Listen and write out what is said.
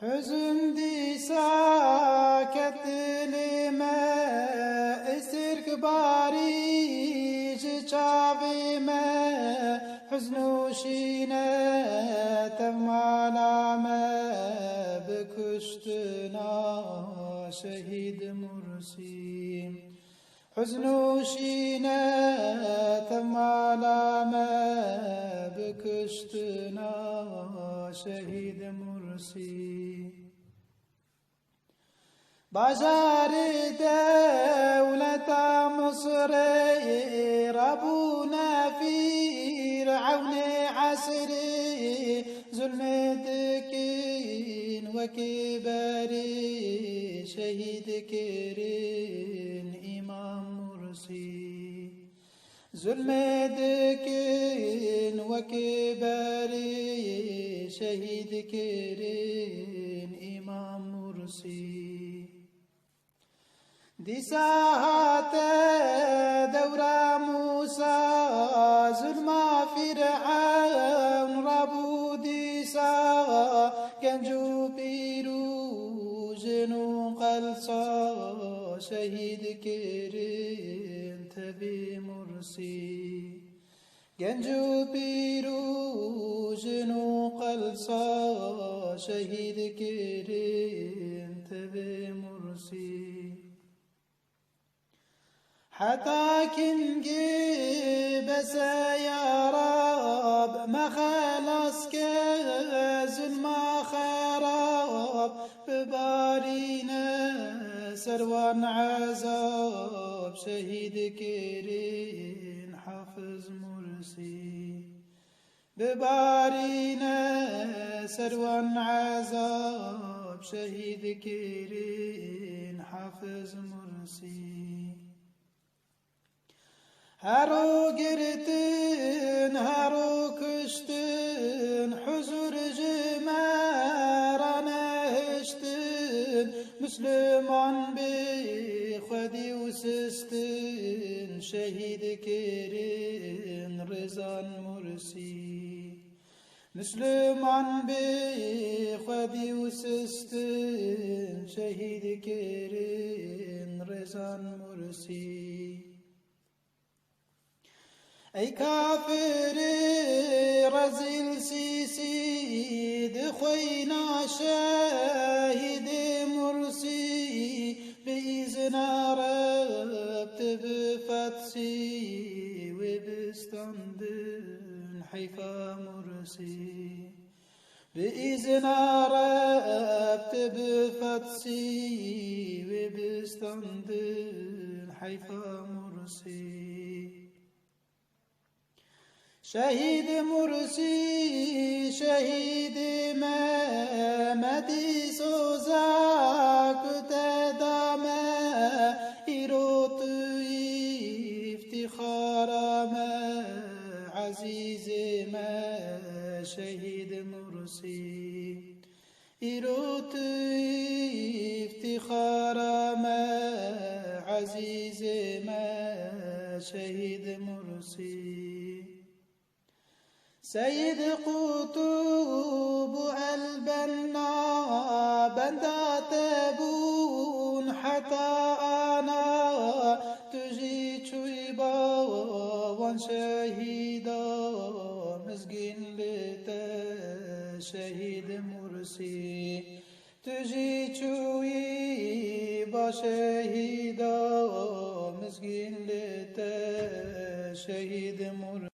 Hüzün saket dilime, esirk bari çavime, hüznü şine temmalame, beküştüna şehid mursim. Hüznü şine temmalame, beküştüna şehid mursim. بازار دولة مصر ربنا فرعون عسري ظلم دكين وكباري شهيد كرين إمام مرسي ظلم دكين وكباري شهيد كرين إمام مرسي دي ساعات دورة موسى ظلم فرعون ربو ديسا كنجو بيروج قلصا شهيد كرين تبي مرسي كنجو بيروج قلصا شهيد كرين تبي مرسي حتى كنجي بس يا رب ما خلص كزل ما خراب ببارينا سروان عذاب شهيد كرين حافظ مرسي ببارينا سروان عذاب شهيد كرين حافظ مرسي هارو قرتن هارو كشتن حزر جمارنا هشتن مسلمان بخدي وسستن شهيد كرين رزان مرسي مسلمان بخدي وسستن شهيد كرين رزان مرسي أي كافر رزيل سيسي دخوينا شاهد مرسي بإذن رب بفتسي وبستندن حيفا مرسي بإذن رب بفتسي وبستندن حيفا مرسي شهيد مرسي شهيد مدي سوزاك تداما إيروت افتخار ما عزيز ما شهيد مرسي إيروت افتخار ما عزيز ما شهيد مرسي سيد قطوب البنا بندا تبون حتى أنا تجي شويبا وان شهيدا مسجين لتا شهيد مرسي تجي شويبا شهيدا مسجين لتا شهيد مرسي